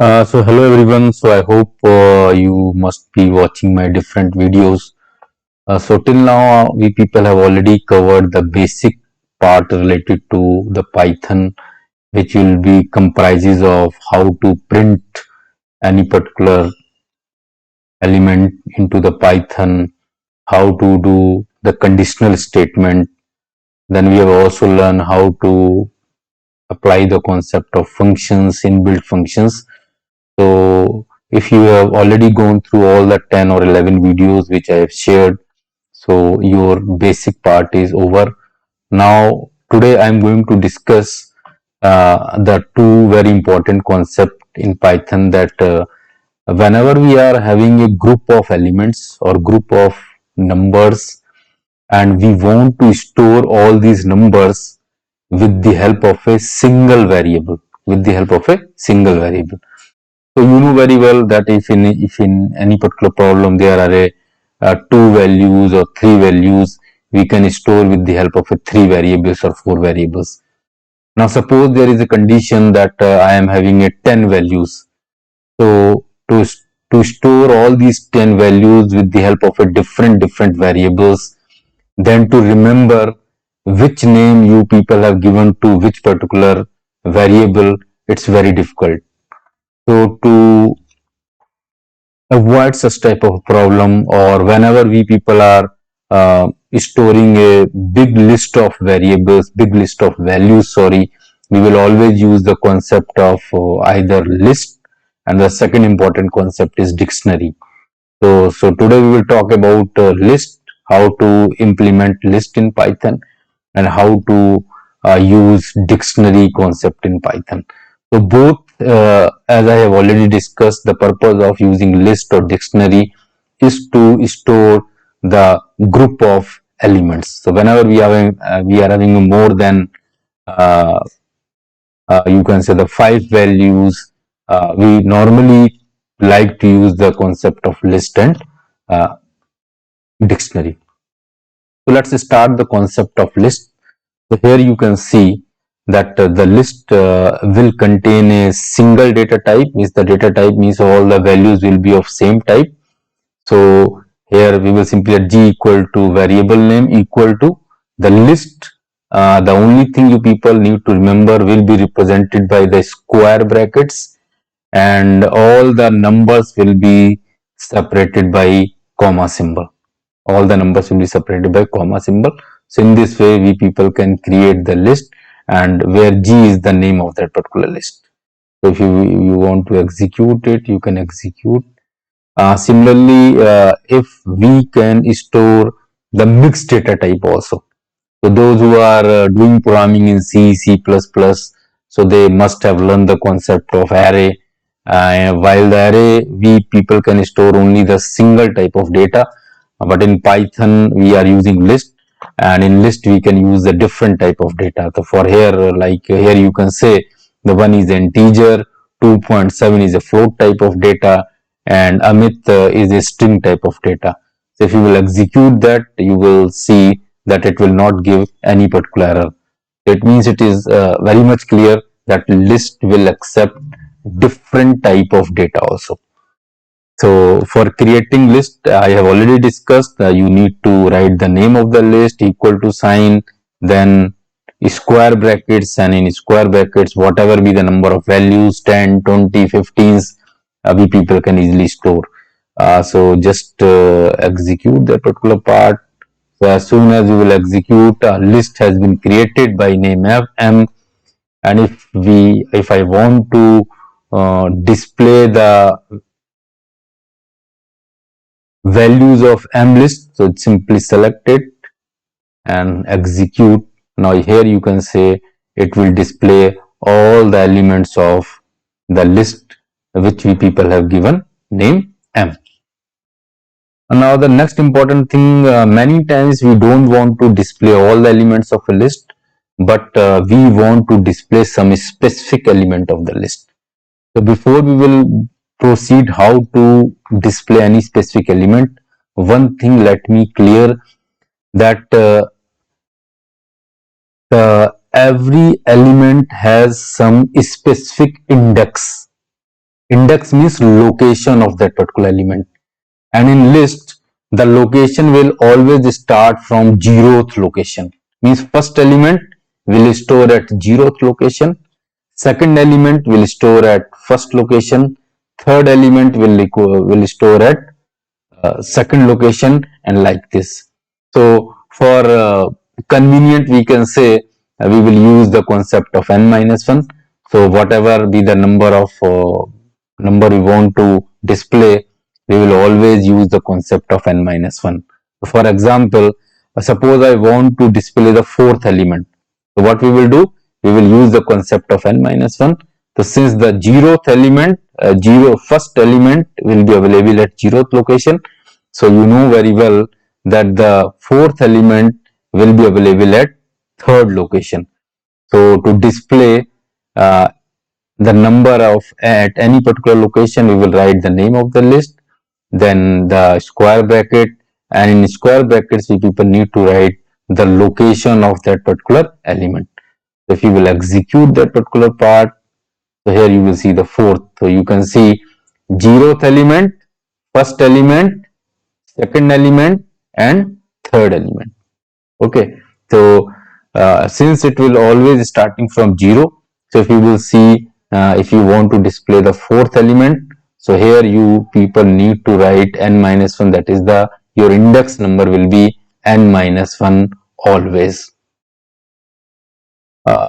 So hello everyone. So I hope you must be watching my different videos. So till now we people have already covered the basic part related to the Python, which will be comprises of how to print any particular element into the Python, how to do the conditional statement. Then we have also learned how to apply the concept of functions, inbuilt functions. So if you have already gone through all the 10 or 11 videos which I have shared, so your basic part is over. Now today I am going to discuss the two very important concept in Python that whenever we are having a group of elements or group of numbers and we want to store all these numbers with the help of a single variable, so you know very well that if in any particular problem there are two values or three values, we can store with the help of a three variables or four variables. Now suppose there is a condition that I am having a 10 values. So to store all these 10 values with the help of a different variables, then to remember which name you people have given to which particular variable, it's very difficult. So to avoid such type of problem, or whenever we people are storing a big list of variables, big list of values, sorry, we will always use the concept of either list, and the second important concept is dictionary. So today we will talk about list, how to implement list in Python, and how to use dictionary concept in Python. So both, as I have already discussed, the purpose of using list or dictionary is to store the group of elements. So whenever we are having more than uh, you can say the five values, we normally like to use the concept of list and uh, dictionary. So let's start the concept of list. So here you can see that the list will contain a single data type. Means the data type means all the values will be of same type. So here we will simply add g equal to variable name equal to the list. The only thing you people need to remember will be represented by the square brackets, and all the numbers will be separated by comma symbol. All the numbers will be separated by comma symbol. So in this way we people can create the list, and where g is the name of that particular list. So if you want to execute it, you can execute. Similarly, if we can store the mixed data type also. So those who are doing programming in C, C++, so they must have learned the concept of array. While the array, we people can store only the single type of data, but in Python we are using list, and in list we can use the different type of data. So for here, like here you can say the one is integer, 2.7 is a float type of data, and Amit is a string type of data. So if you will execute that, you will see that it will not give any particular error. It means it is very much clear that list will accept different type of data also. So for creating list, I have already discussed, you need to write the name of the list equal to sign, then square brackets, and in square brackets whatever be the number of values, 10, 20, 15s, we people can easily store. So just execute that particular part. So as soon as you will execute, a list has been created by name m, and if I want to display the values of m list, so simply select it and execute. Now here you can say it will display all the elements of the list which we people have given name m. Now the next important thing, many times we don't want to display all the elements of a list, but we want to display some specific element of the list. So before we will proceed how to display any specific element, one thing let me clear that every element has some specific index. Index means location of that particular element. And in list, the location will always start from zeroth location. Means first element will store at zeroth location, second element will store at first location, third element will store at second location, and like this. So for convenient, we can say we will use the concept of n minus 1. So whatever be the number we want to display, we will always use the concept of n minus 1. For example, suppose I want to display the fourth element. So what we will do? We will use the concept of n minus 1. So since the first element will be available at zeroth location, so you know very well that the fourth element will be available at third location. So to display the number of at any particular location, we will write the name of the list, then the square bracket, and in square brackets we people need to write the location of that particular element. So if you will execute that particular part, so here you will see the fourth. So you can see zeroth element, first element, second element, and third element. Okay, so since it will always starting from 0, so if you will see if you want to display the fourth element, so here you people need to write n minus 1, that is the your index number will be n minus 1 always.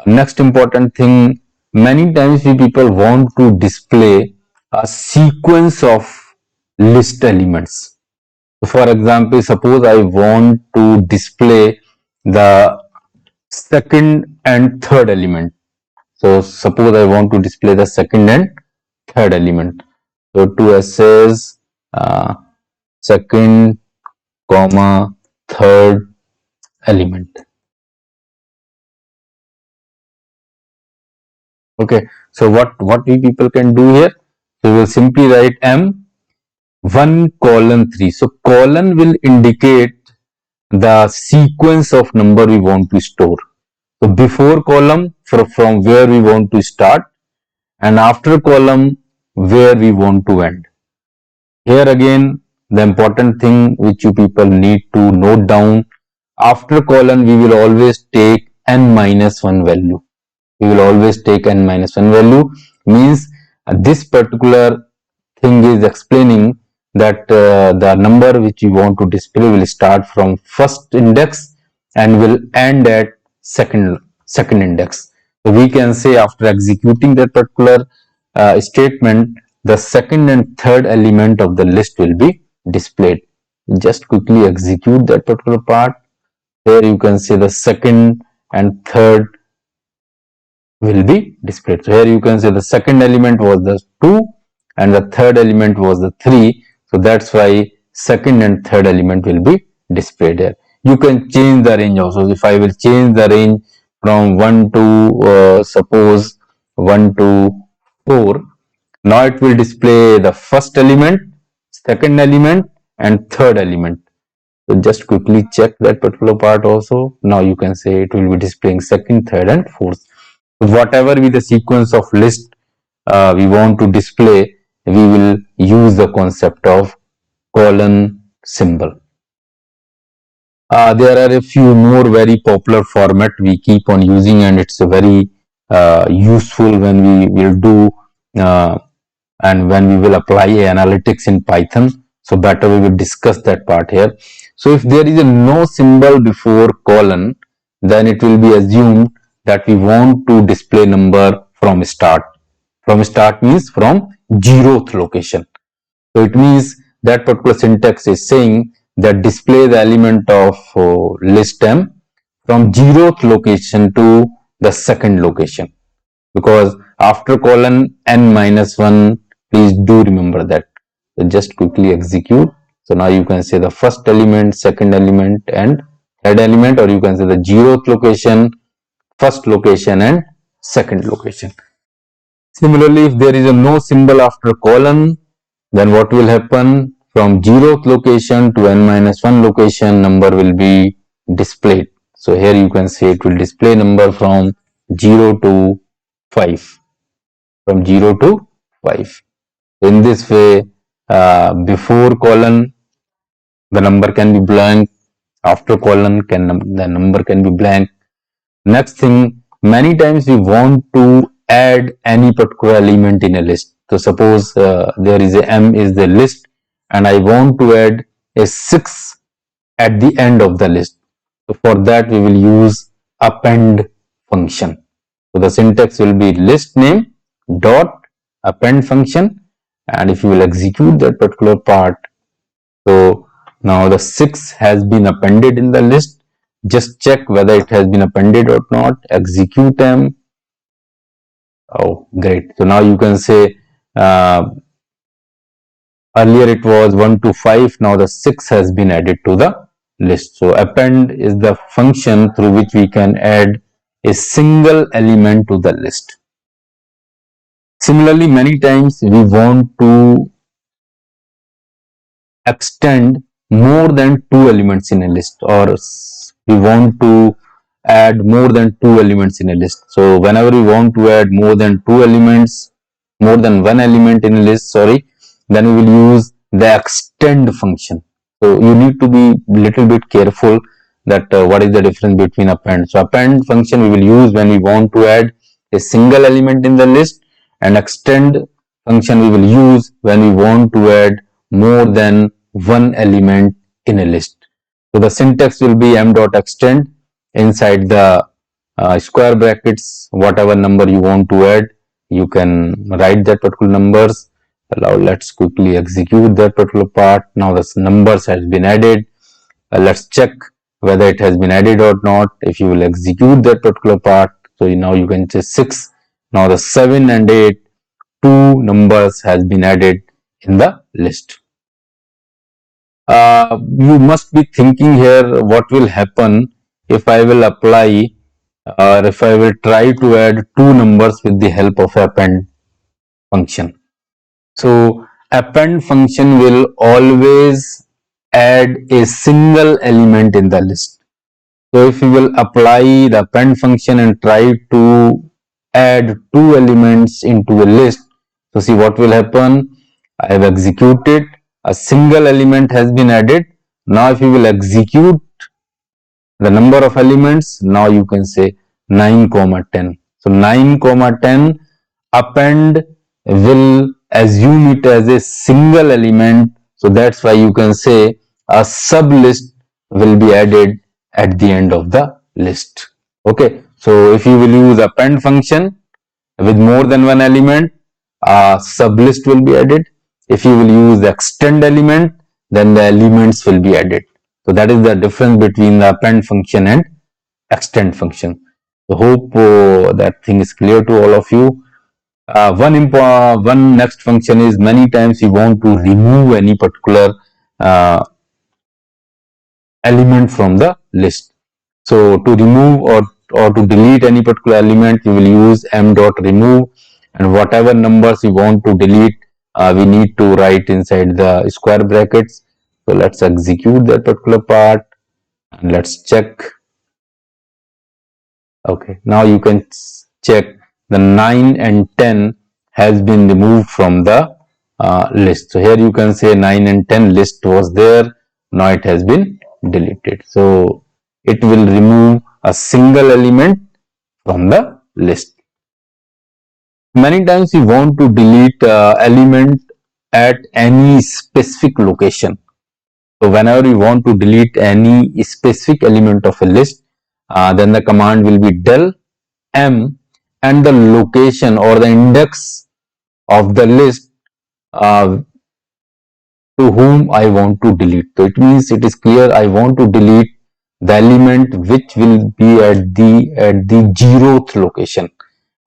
Next important thing, many times we people want to display a sequence of list elements. For example, suppose I want to display the second and third element. So suppose I want to display the second and third element. So to assess second comma third element. Okay, so what we people can do here? So we will simply write m1 colon 3. So colon will indicate the sequence of number we want to store. So before column from where we want to start, and after column where we want to end. Here again the important thing which you people need to note down, after column we will always take n minus 1 value. We will always take n minus 1 value, means this particular thing is explaining that the number which you want to display will start from first index and will end at second index. So we can say after executing that particular statement, the second and third element of the list will be displayed. Just quickly execute that particular part. Here you can see the second and third will be displayed. So here you can say the second element was the 2 and the third element was the 3. So that's why second and third element will be displayed here. You can change the range also. If I will change the range from 1 to suppose 1 to 4, now it will display the first element, second element, and third element. So just quickly check that particular part also. Now you can say it will be displaying second, third, and fourth. Whatever be the sequence of list we want to display, we will use the concept of colon symbol. There are a few more very popular format we keep on using, and it's very useful when we will do and when we will apply analytics in Python. So better we will discuss that part here. So if there is a no symbol before colon, then it will be assumed that we want to display number from start. From start means from zeroth location. So it means that particular syntax is saying that display the element of list m from zeroth location to the second location, because after colon n minus 1, please do remember that. So just quickly execute. So now you can say the first element, second element, and third element, or you can say the zeroth location, first location, and second location. Similarly, if there is a no symbol after colon, then what will happen? From zeroth location to n minus 1 location, number will be displayed. So here you can say it will display number from 0 to 5. From 0 to 5. In this way, before colon, the number can be blank. After colon, the number can be blank. Next thing, many times we want to add any particular element in a list. So suppose there is a M is the list and I want to add a 6 at the end of the list. So for that we will use append function. So the syntax will be list name dot append function, and if you will execute that particular part, so now the 6 has been appended in the list. Just check whether it has been appended or not. Execute them. Oh, great. So now you can say earlier it was 1 to 5. Now the 6 has been added to the list. So append is the function through which we can add a single element to the list. Similarly, many times we want to extend more than two elements in a list, or we want to add more than two elements in a list. So whenever we want to add more than two elements, more than one element in a list, sorry, then we will use the extend function. So you need to be little bit careful that what is the difference between append. So append function we will use when we want to add a single element in the list, and extend function we will use when we want to add more than one element in a list. So the syntax will be m.extend. Inside the square brackets, whatever number you want to add, you can write that particular numbers. Now let's quickly execute that particular part. Now the numbers has been added. Let's check whether it has been added or not. If you will execute that particular part, so now you can say 6. Now the 7 and 8, two numbers has been added in the list. You must be thinking here what will happen if I will apply or if I will try to add two numbers with the help of append function. So append function will always add a single element in the list. So if we will apply the append function and try to add two elements into a list, so see what will happen. I have executed, a single element has been added. Now if you will execute the number of elements, now you can say 9 comma 10. So 9 comma 10, append will assume it as a single element. So that's why you can say a sub list will be added at the end of the list. Okay, so if you will use append function with more than one element, a sub list will be added. If you will use the extend element, then the elements will be added. So that is the difference between the append function and extend function. So hope that thing is clear to all of you. One next function is, many times you want to remove any particular element from the list. So to remove or to delete any particular element, you will use m.remove, and whatever numbers you want to delete, we need to write inside the square brackets. So let's execute that particular part and let's check. Okay, now you can check the 9 and 10 has been removed from the list. So here you can say 9 and 10 list was there, now it has been deleted. So it will remove a single element from the list. Many times we want to delete element at any specific location. So whenever we want to delete any specific element of a list, then the command will be del m and the location or the index of the list to whom I want to delete. So it means it is clear I want to delete the element which will be at the 0th location,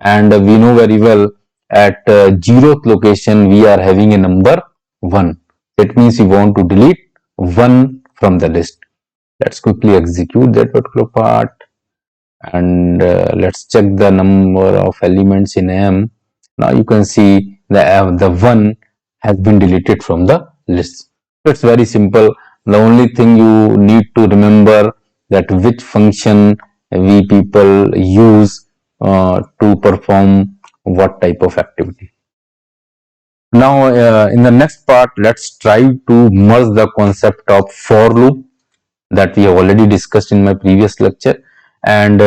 and we know very well at 0th location we are having a number 1. That means we want to delete 1 from the list. Let's quickly execute that particular part and let's check the number of elements in M. Now you can see the 1 has been deleted from the list. So it's very simple. The only thing you need to remember that which function we people use to perform what type of activity. Now, in the next part, let's try to merge the concept of for loop that we have already discussed in my previous lecture, and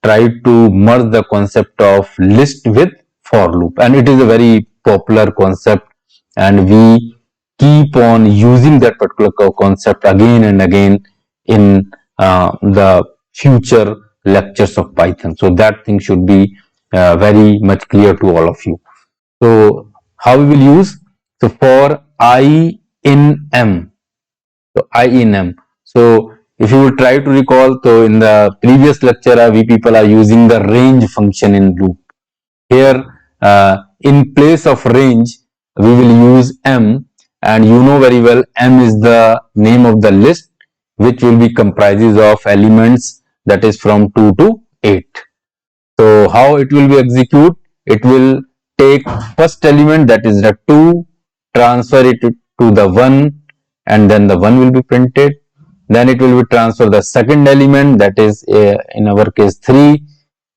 try to merge the concept of list with for loop. And it is a very popular concept, and we keep on using that particular concept again and again in the future lectures of Python. So that thing should be very much clear to all of you. So how we will use? So for I in M. So I in M. So if you will try to recall, so in the previous lecture, we people are using the range function in loop. Here, in place of range, we will use M, and you know very well M is the name of the list, which will be comprises of elements that is from 2 to 8. So how it will be execute? It will take first element, that is the 2, transfer it to the 1, and then the 1 will be printed. Then it will be transfer the second element, that is in our case 3.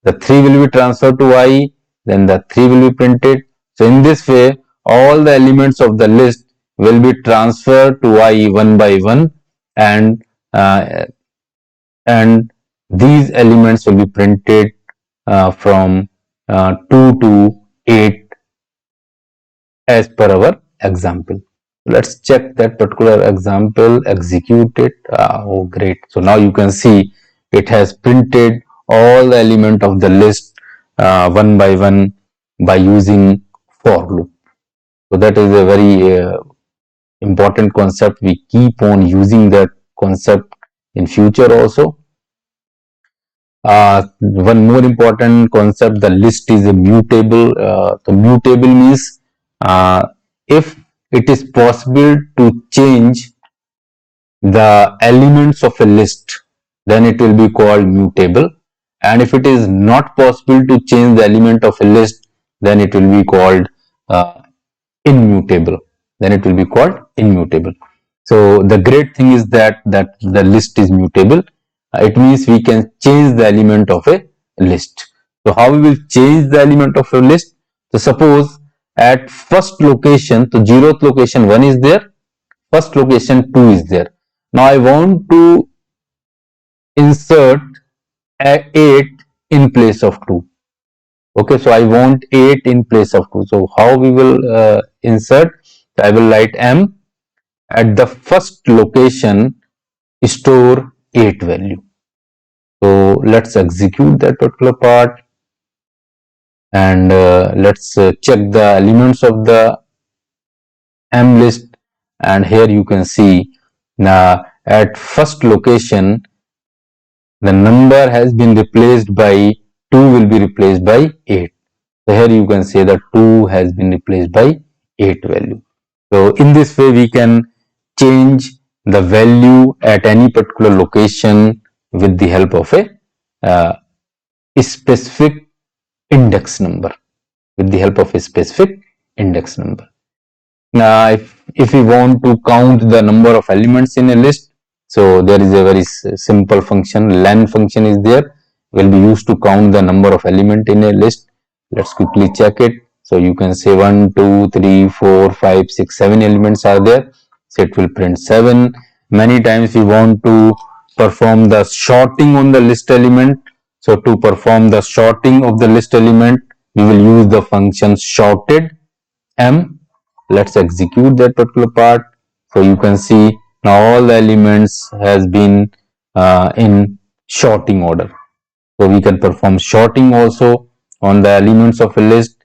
The 3 will be transferred to I, then the 3 will be printed. So in this way, all the elements of the list will be transferred to I one by one, and uh, and these elements will be printed from 2 to 8 as per our example. Let's check that particular example, execute it. Oh, great. So now you can see it has printed all the element of the list one by one by using for loop. So that is a very important concept. We keep on using that concept in future also. One more important concept, the list is a mutable. So mutable means if it is possible to change the elements of a list, then it will be called mutable. And if it is not possible to change the element of a list, then it will be called immutable. Then it will be called immutable. So the great thing is that the list is mutable. It means we can change the element of a list. So how we will change the element of a list? So suppose at first location, so 0th location 1 is there, first location 2 is there. Now I want to insert 8 in place of 2. Okay, so I want 8 in place of 2. So how we will insert? So I will write M, at the first location store 8 value. So let's execute that particular part, and let's check the elements of the M list, and here you can see now at first location the number has been replaced by 2 will be replaced by 8. So here you can say that 2 has been replaced by 8 value. So in this way we can change the value at any particular location with the help of a specific index number, with the help of a specific index number. Now if we want to count the number of elements in a list, so there is a very simple function, len function is there, will be used to count the number of element in a list. Let's quickly check it. So you can say 1, 2, 3, 4, 5, 6, 7 elements are there. So it will print 7. Many times we want to perform the sorting on the list element. So to perform the sorting of the list element, we will use the function sorted M. Let's execute that particular part. So you can see now all the elements has been in sorting order. So we can perform sorting also on the elements of a list.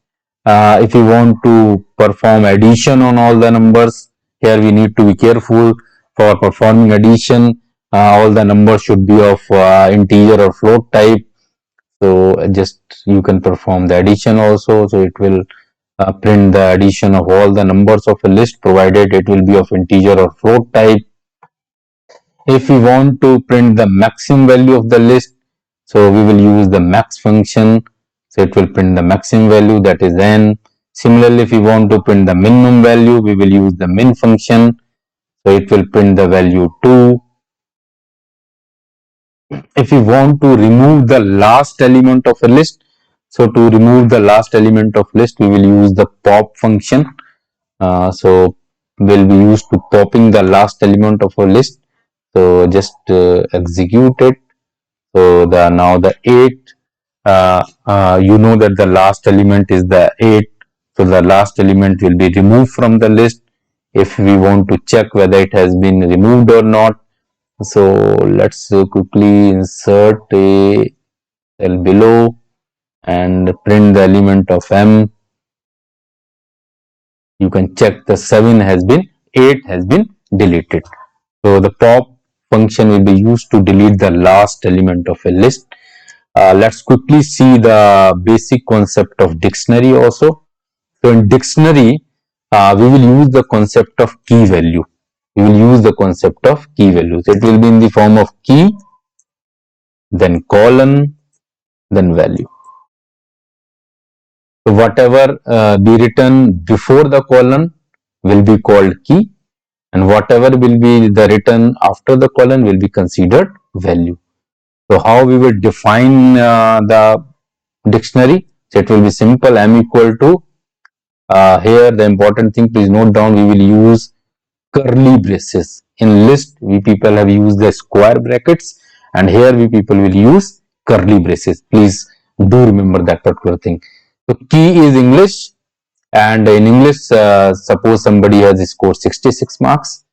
If you want to perform addition on all the numbers, here we need to be careful. For performing addition, all the numbers should be of integer or float type. So just you can perform the addition also. So it will print the addition of all the numbers of a list, provided it will be of integer or float type. If we want to print the maximum value of the list, so we will use the max function. So it will print the maximum value, that is n. Similarly, if we want to print the minimum value, we will use the min function. So it will print the value 2. If we want to remove the last element of a list, so to remove the last element of list, we will use the pop function. So will be used to popping the last element of a list. So just execute it. So the now the 8, you know that the last element is the 8. So the last element will be removed from the list if we want to check whether it has been removed or not. So let's quickly insert a cell below and print the element of M. You can check the 7 has been, 8 has been deleted. So the pop function will be used to delete the last element of a list. Let's quickly see the basic concept of dictionary also. So in dictionary, we will use the concept of key value. We will use the concept of key values. It will be in the form of key, then colon, then value. So whatever be written before the colon will be called key, and whatever will be the written after the colon will be considered value. So how we will define the dictionary? So it will be simple. M equal to, here the important thing, please note down, we will use curly braces. In list we people have used the square brackets, and here we people will use curly braces. Please do remember that particular thing. So key is English, and in English, suppose somebody has scored 66 marks,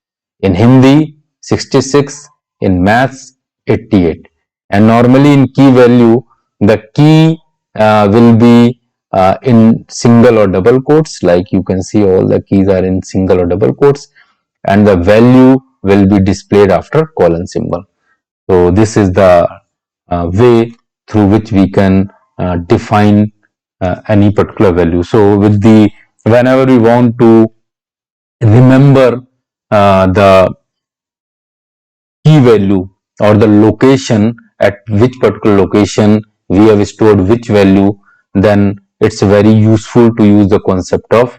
in Hindi 66, in maths 88, and normally in key value the key will be in single or double quotes. Like you can see, all the keys are in single or double quotes, and the value will be displayed after colon symbol. So this is the way through which we can define any particular value. So with the, whenever we want to remember the key value or the location, at which particular location we have stored which value, then it's very useful to use the concept of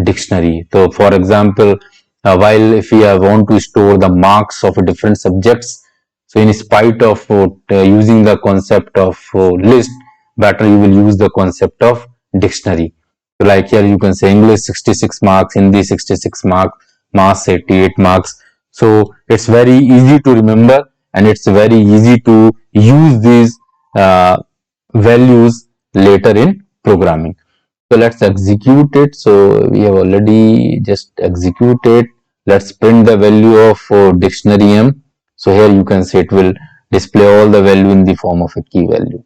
dictionary. So for example, while if we want to store the marks of different subjects, so in spite of using the concept of list, better you will use the concept of dictionary. So like here you can say English 66 marks, Hindi 66 marks, Maths 88 marks. So it's very easy to remember, and it's very easy to use these values later in programming. So let's execute it. So we have already just executed. Let's print the value of dictionary M. So here you can see it will display all the value in the form of a key value.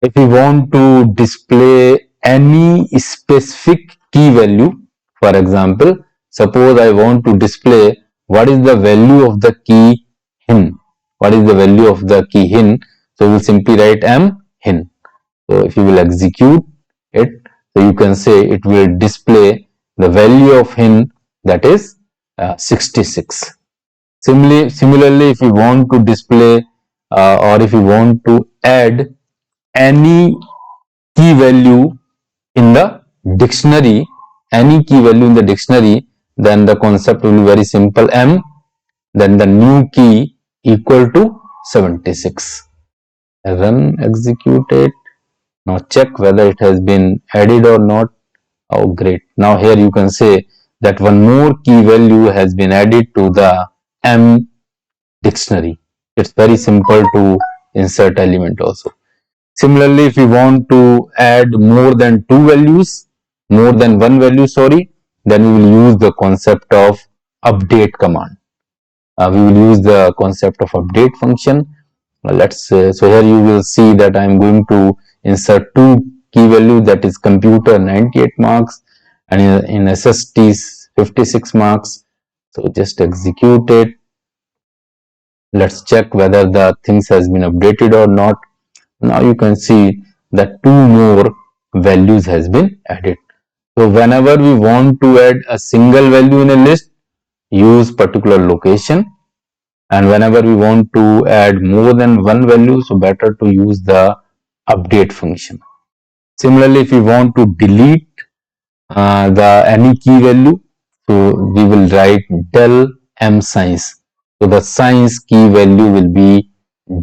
If we want to display any specific key value, for example, suppose I want to display what is the value of the key hin. What is the value of the key hin? So we'll simply write M hin. So if you will execute it, so you can say it will display the value of hin, that is 66. Similarly, if you want to display or if you want to add any key value in the dictionary, any key value in the dictionary, then the concept will be very simple. M, then the new key equal to 76. Run, execute it. Now check whether it has been added or not. Oh, great. Now here you can say that one more key value has been added to the M dictionary. It's very simple to insert element also. Similarly, if we want to add more than two values, more than one value, sorry, then we will use the concept of update command. We will use the concept of update function. Let's so here you will see that I am going to insert two key values, that is computer 98 marks and in SST 56 marks. So just execute it. Let's check whether the things has been updated or not. Now you can see that two more values has been added. So whenever we want to add a single value in a list, use particular location, and whenever we want to add more than one value, so better to use the update function. Similarly, if we want to delete the any key value, so we will write del m science. So the science key value will be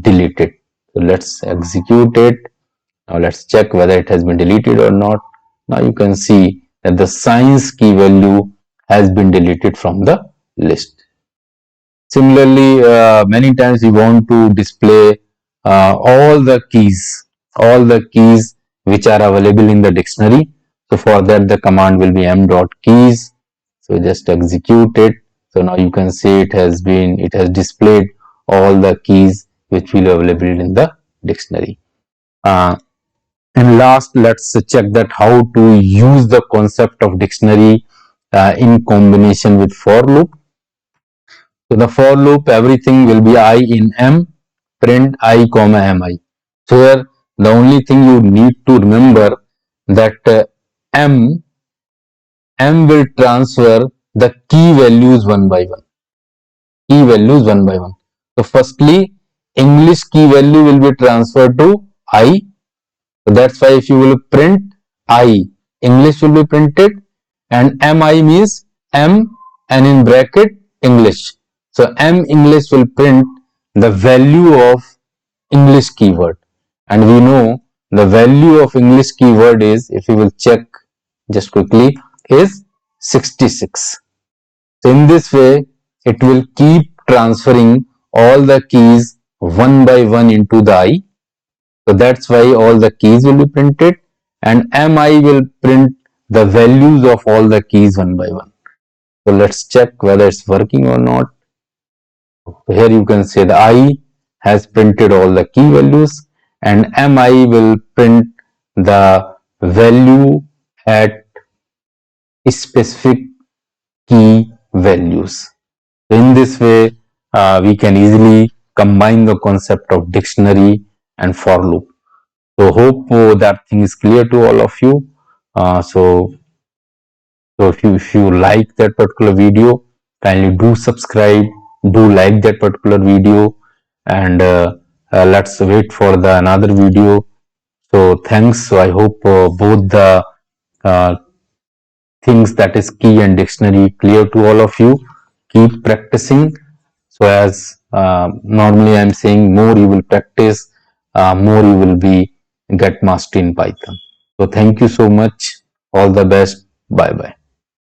deleted. So let's execute it. Now let's check whether it has been deleted or not. Now you can see that the science key value has been deleted from the list. Similarly, many times we want to display all the keys which are available in the dictionary. So for that the command will be m.keys. So just execute it. So now you can see it has displayed all the keys which will be available in the dictionary. And last, let's check that how to use the concept of dictionary in combination with for loop. So the for loop, everything will be I in M, print I comma mi. So here the only thing you need to remember that M will transfer the key values one by one. So firstly, English key value will be transferred to I. So that's why if you will print I, English will be printed, and mi means M and in bracket English. So M English will print the value of English keyword, and we know the value of English keyword is, if you will check just quickly, is 66. So in this way, it will keep transferring all the keys one by one into the I. So that's why all the keys will be printed, and mi will print the values of all the keys one by one. So let's check whether it's working or not. So here you can say the I has printed all the key values, and mi will print the value at specific key values. So in this way, we can easily combine the concept of dictionary and for loop. So hope that thing is clear to all of you. So if you like that particular video, kindly do subscribe, do like that particular video, and let's wait for the another video. So thanks. So I hope both the uh, things, that is key and dictionary, clear to all of you. Keep practicing. So as normally I'm saying, more you will practice, more you will be get mastery in Python. So thank you so much. All the best. Bye bye.